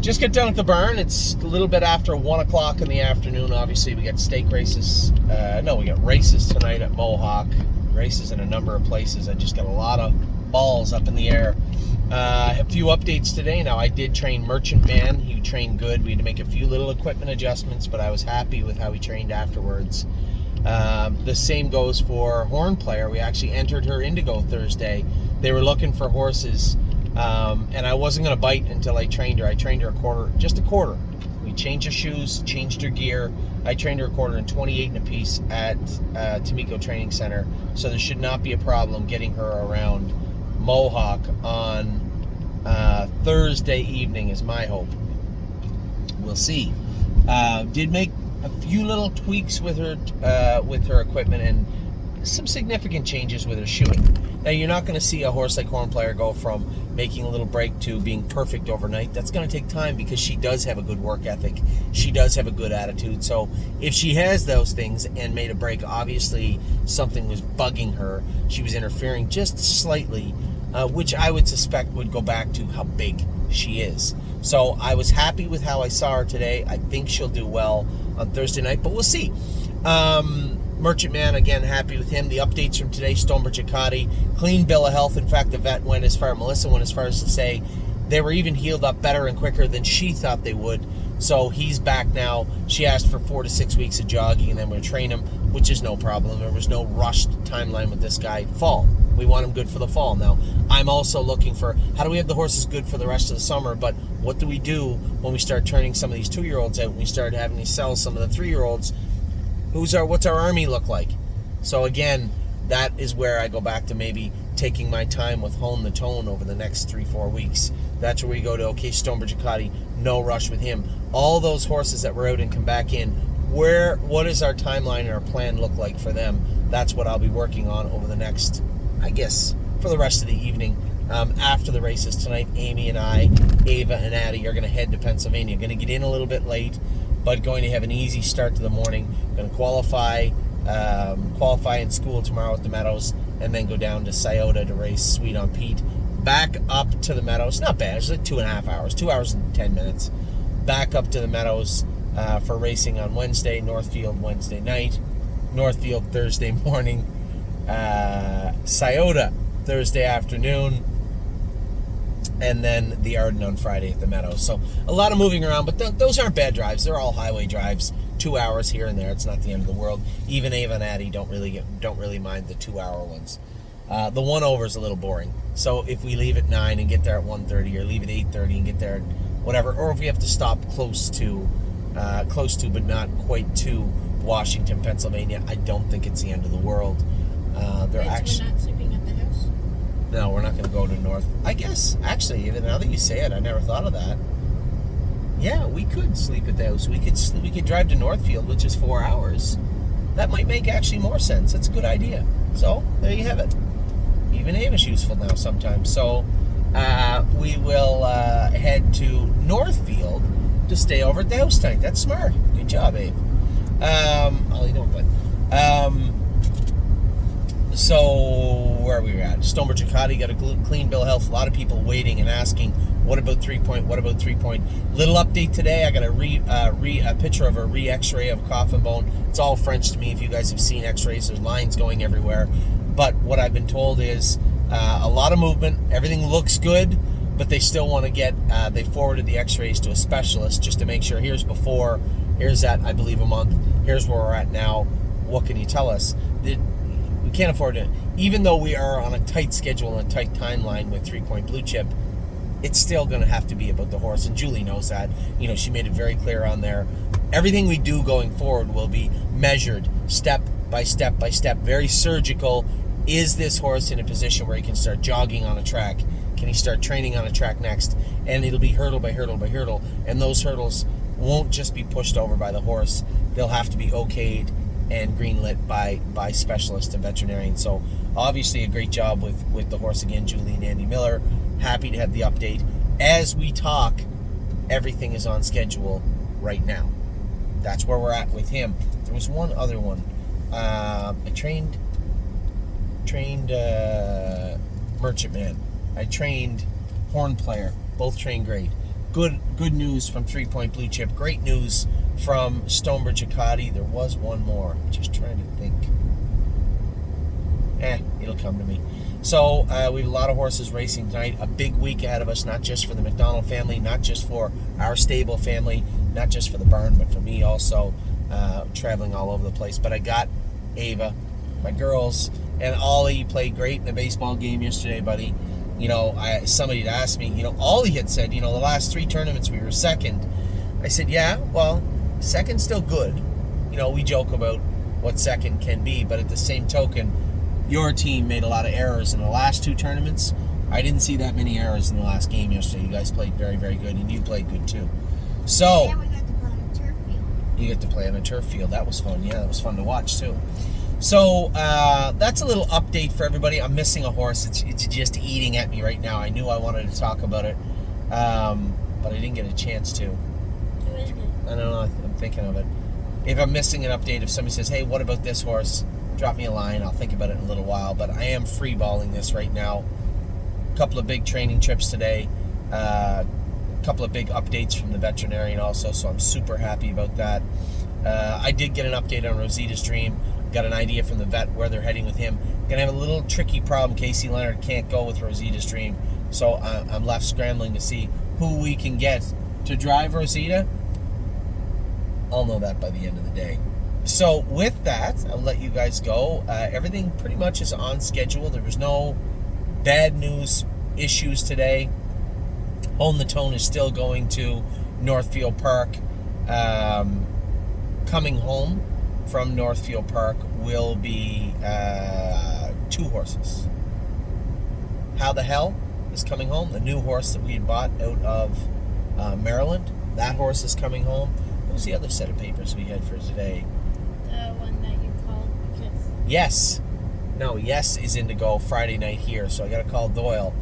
Just get down at the barn. It's a little bit after 1 o'clock in the afternoon. Obviously, we got stake races. We got races tonight at Mohawk. Races in a number of places. I just got a lot of balls up in the air. A few updates today. Now, I did train Merchant Man. He trained good. We had to make a few little equipment adjustments, but I was happy with how he trained afterwards. The same goes for Horn Player. We actually entered her Indigo Thursday. They were looking for horses. And I wasn't going to bite until I trained her. I trained her just a quarter. We changed her shoes, changed her gear. I trained her a quarter and 28 and a piece at Tamiko Training Center. So there should not be a problem getting her around Mohawk on Thursday evening is my hope. We'll see. Did make a few little tweaks with her equipment and some significant changes with her shoeing. Now, you're not going to see a horse like Horn Player go from making a little break to being perfect overnight. That's going to take time because she does have a good work ethic. She does have a good attitude. So if she has those things and made a break, obviously something was bugging her. She was interfering just slightly, which I would suspect would go back to how big she is. So I was happy with how I saw her today. I think she'll do well on Thursday night, but we'll see. Merchant Man, again, happy with him. The updates from today, Stonebridge Acadi, clean bill of health. In fact, the vet Melissa went as far as to say they were even healed up better and quicker than she thought they would. So he's back now. She asked for 4 to 6 weeks of jogging, and then we're going to train him, which is no problem. There was no rushed timeline with this guy. Fall. We want him good for the fall. Now, I'm also looking for, how do we have the horses good for the rest of the summer, but what do we do when we start turning some of these 2-year-olds out and we start having to sell some of the 3-year-olds? What's our army look like? So again, that is where I go back to maybe taking my time with Hone the Tone over the next 3-4 weeks. That's where we go to, okay, Stonebridge Acadi, no rush with him. All those horses that were out and come back in, what does our timeline and our plan look like for them? That's what I'll be working on over the next, I guess, for the rest of the evening. After the races tonight, Amy and I, Ava and Addie, are going to head to Pennsylvania. Going to get in a little bit late, but going to have an easy start to the morning. Going to qualify in school tomorrow at the Meadows, and then go down to Scioto to race Sweet on Pete. Back up to the Meadows. Not bad. It's like 2.5 hours. 2 hours and 10 minutes. Back up to the Meadows for racing on Wednesday. Northfield Wednesday night. Northfield Thursday morning. Scioto Thursday afternoon. And then the Arden on Friday at the Meadows. So a lot of moving around, but those aren't bad drives. They're all highway drives. 2 hours here and there. It's not the end of the world. Even Ava and Addie don't really mind the 2-hour ones. The 1 over is a little boring. So if we leave at 9 and get there at 1:30, or leave at 8:30 and get there at whatever, or if we have to stop close to but not quite to Washington, Pennsylvania, I don't think it's the end of the world. We're not sleeping at the house? No, we're not going to go to North. I guess, actually, even now that you say it, I never thought of that. Yeah, we could sleep at the house. We could drive to Northfield, which is 4 hours. That might make actually more sense. That's a good idea. So, there you have it. Even Ava's useful now sometimes. So, we will head to Northfield to stay over at the house tonight. That's smart. Good job, Abe. How you doing, bud? So, where are we at? Stonebridge Acadi got a clean bill of health. A lot of people waiting and asking, what about 3-point? What about 3-point? Little update today. I got a picture of a re-X-ray of a coffin bone. It's all French to me. If you guys have seen X-rays, there's lines going everywhere. But what I've been told is a lot of movement. Everything looks good, but they still want to get. They forwarded the X-rays to a specialist just to make sure. Here's before. Here's at, I believe, a month. Here's where we're at now. What can you tell us? We can't afford it. Even though we are on a tight schedule and a tight timeline with 3-point Blue Chip, it's still going to have to be about the horse, and Julie knows that. You know, she made it very clear on there. Everything we do going forward will be measured step by step by step, very surgical. Is this horse in a position where he can start jogging on a track? Can he start training on a track next? And it'll be hurdle by hurdle by hurdle, and those hurdles won't just be pushed over by the horse. They'll have to be okayed and greenlit by specialists and veterinarians. So obviously a great job with the horse again, Julie and Andy Miller. Happy to have the update. As we talk, everything is on schedule right now. That's where we're at with him. There was one other one. I trained Merchant Man. I trained Horn Player. Both trained great. good news from 3 Point Blue Chip. Great news from Stonebridge Acadie. There was one more. Just trying to think. It'll come to me. So we have a lot of horses racing tonight. A big week ahead of us, not just for the McDonald family, not just for our stable family, not just for the barn, but for me also, traveling all over the place. But I got Ava, my girls, and Ollie played great in the baseball game yesterday, buddy. You know, somebody had asked me, you know, Ollie had said, you know, the last 3 tournaments we were second. I said, yeah, well, second's still good. You know, we joke about what second can be, but at the same token, your team made a lot of errors in the last 2 tournaments. I didn't see that many errors in the last game yesterday. You guys played very, very good, and you played good too. So, and we got to play on a turf field. You get to play on a turf field. That was fun. Yeah, that was fun to watch too. So that's a little update for everybody. I'm missing a horse. It's just eating at me right now. I knew I wanted to talk about it, but I didn't get a chance to. Who is it? I don't know. I'm thinking of it. If I'm missing an update, if somebody says, hey, what about this horse? Drop me a line. I'll think about it in a little while. But I am free-balling this right now. A couple of big training trips today. A couple of big updates from the veterinarian also, so I'm super happy about that. I did get an update on Rosita's Dream. Got an idea from the vet where they're heading with him. Gonna have a little tricky problem. Casey Leonard can't go with Rosita's Dream, so I'm left scrambling to see who we can get to drive Rosita. I'll know that by the end of the day. So with that, I'll let you guys go. Everything pretty much is on schedule. There was no bad news issues today. Hone the Tone is still going to Northfield Park. Coming home from Northfield Park will be 2 horses. How the Hell is coming home. The new horse that we had bought out of Maryland. That horse is coming home. What was the other set of papers we had for today? The one that you called because... Yes. No, Yes is in to go Friday night here, so I got to call Doyle.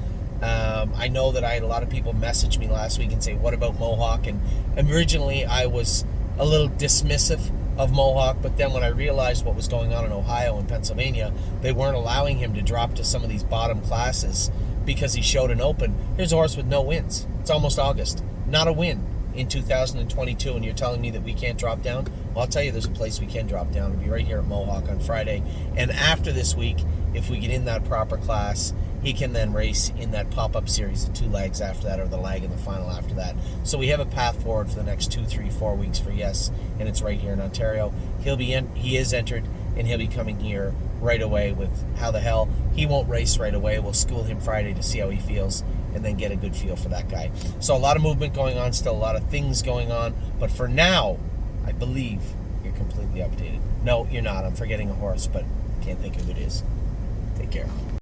I know that I had a lot of people message me last week and say, what about Mohawk? And originally I was a little dismissive of Mohawk, but then when I realized what was going on in Ohio and Pennsylvania, they weren't allowing him to drop to some of these bottom classes because he showed an open. Here's a horse with no wins. It's almost August. Not a win in 2022, and you're telling me that we can't drop down? Well, I'll tell you there's a place we can drop down. It'll be right here at Mohawk on Friday. And after this week, if we get in that proper class, he can then race in that pop-up series of 2 legs after that, or the leg in the final after that. So we have a path forward for the next 2, 3, 4 weeks for Yes, and it's right here in Ontario. He is entered, and he'll be coming here right away with How the Hell. He won't race right away. We'll school him Friday to see how he feels, and then get a good feel for that guy. So a lot of movement going on, still a lot of things going on, but for now, I believe you're completely updated. No, you're not. I'm forgetting a horse, but can't think of who it is. Take care.